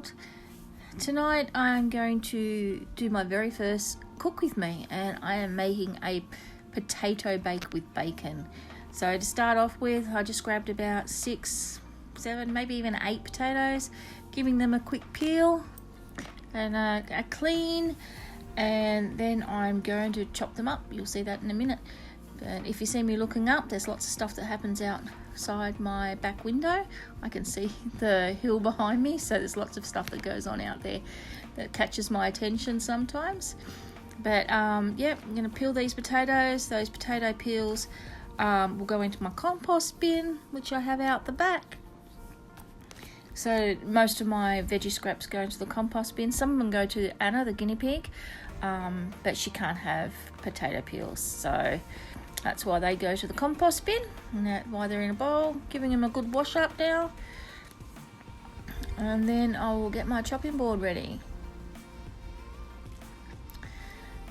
world. Tonight I'm going to do my very first cook with me, and I am making a potato bake with bacon. So to start off with, I just grabbed about 6, 7, maybe even 8 potatoes, giving them a quick peel and a clean, and then I'm going to chop them up. You'll see that in a minute. But if you see me looking up, there's lots of stuff that happens outside my back window. I can see the hill behind me, so there's lots of stuff that goes on out there that catches my attention sometimes. But yeah, I'm going to peel these potatoes. Those potato peels will go into my compost bin, which I have out the back. So most of my veggie scraps go into the compost bin. Some of them go to Anna, the guinea pig, but she can't have potato peels, so that's why they go to the compost bin, and that's why they're in a bowl, giving them a good wash up now. And then I will get my chopping board ready.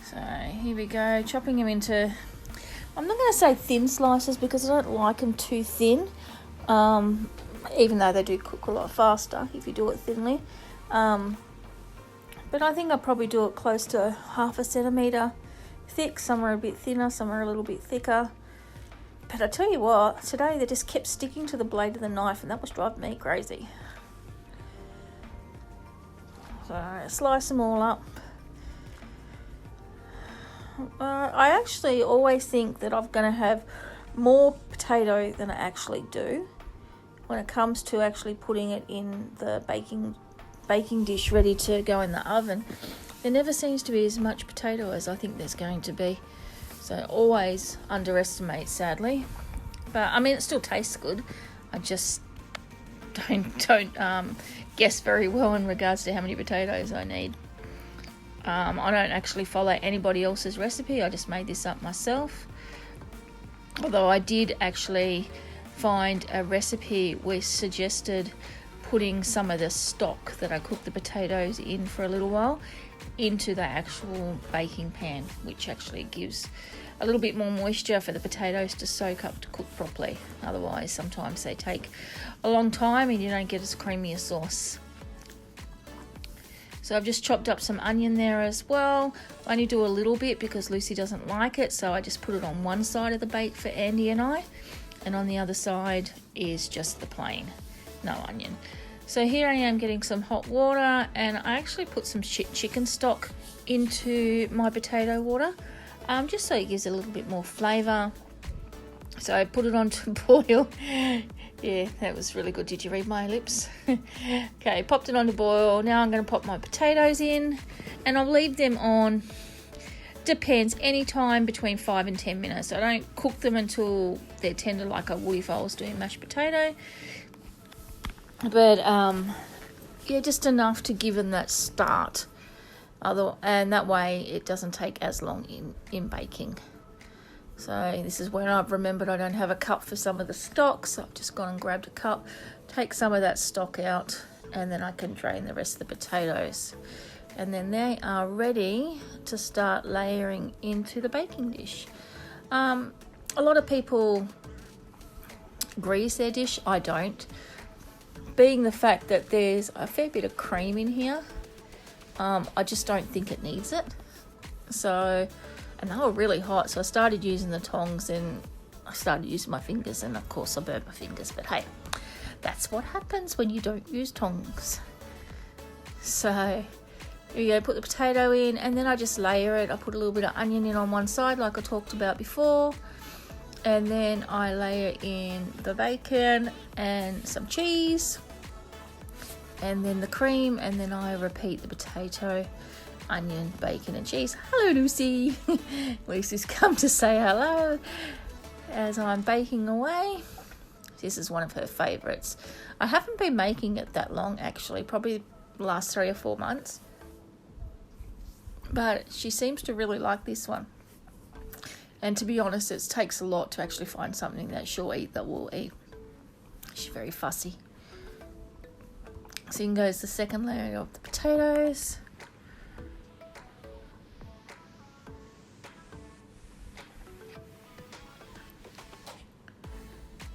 So here we go, chopping them into, I'm not going to say thin slices because I don't like them too thin, even though they do cook a lot faster if you do it thinly. But I think I'll probably do it close to 1/2 centimetre thick. Some are a bit thinner, some are a little bit thicker. But I tell you what, today they just kept sticking to the blade of the knife, and that was driving me crazy. So I slice them all up. I actually always think that I'm going to have more potato than I actually do when it comes to actually putting it in the baking dish ready to go in the oven. There never seems to be as much potato as I think there's going to be. So always underestimate, sadly. But I mean, it still tastes good. I just don't guess very well in regards to how many potatoes I need. I don't actually follow anybody else's recipe. I just made this up myself. Although I did actually find a recipe which suggested putting some of the stock that I cooked the potatoes in for a little while into the actual baking pan, which actually gives a little bit more moisture for the potatoes to soak up to cook properly. Otherwise, sometimes they take a long time and you don't get as creamy a sauce. So I've just chopped up some onion there as well. I only do a little bit because Lucy doesn't like it, so I just put it on one side of the bake for Andy and I, and on the other side is just the plain, no onion. So here I am getting some hot water, and I actually put some chicken stock into my potato water, just so it gives it a little bit more flavour. So I put it on to boil. Yeah, that was really good. Did you read my lips? Okay, popped it on to boil. Now I'm going to pop my potatoes in, and I'll leave them on, depends, any time between 5 and 10 minutes. I don't cook them until they're tender like I would if I was doing mashed potato. But yeah, just enough to give them that start. And that way it doesn't take as long in baking. So this is when I've remembered I don't have a cup for some of the stock, so I've just gone and grabbed a cup, take some of that stock out, and then I can drain the rest of the potatoes. And then they are ready to start layering into the baking dish. A lot of people grease their dish. I don't. Being the fact that there's a fair bit of cream in here, I just don't think it needs it. So, and they were really hot, so I started using the tongs, and I started using my fingers, and of course I burnt my fingers, but hey, that's what happens when you don't use tongs. So here you go, put the potato in, and then I just layer it. I put a little bit of onion in on one side like I talked about before, and then I layer in the bacon and some cheese, and then the cream, and then I repeat the potato, onion, bacon and cheese. Hello, Lucy. Lucy's come to say hello as I'm baking away. This is one of her favourites. I haven't been making it that long, actually, probably the last 3 or 4 months, but she seems to really like this one. And to be honest, it takes a lot to actually find something that she'll eat that we'll eat. She's very fussy. So in goes the second layer of the potatoes.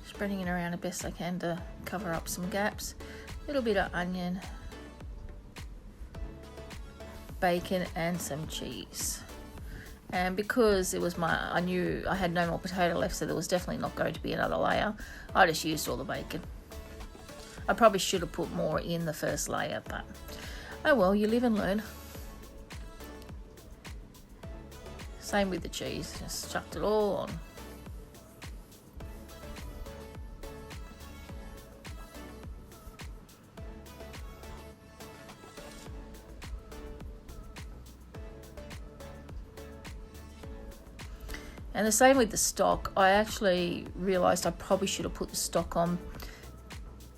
Spreading it around the best I can to cover up some gaps. A little bit of onion, bacon and some cheese. And because it was I knew I had no more potato left, so there was definitely not going to be another layer, I just used all the bacon. I probably should have put more in the first layer, but oh well, you live and learn. Same with the cheese, just chucked it all on. And the same with the stock. I actually realised I probably should have put the stock on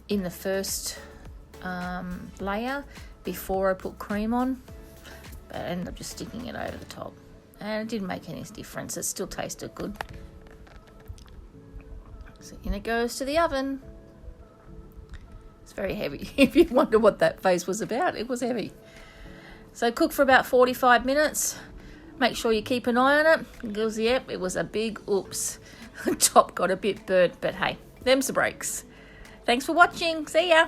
in the first layer before I put cream on. But I ended up just sticking it over the top. And it didn't make any difference. It still tasted good. So in it goes to the oven. It's very heavy. If you wonder what that face was about, it was heavy. So cook for about 45 minutes. Make sure you keep an eye on it, because, yep, it was a big oops. The top got a bit burnt, but hey, them's the breaks. Thanks for watching. See ya.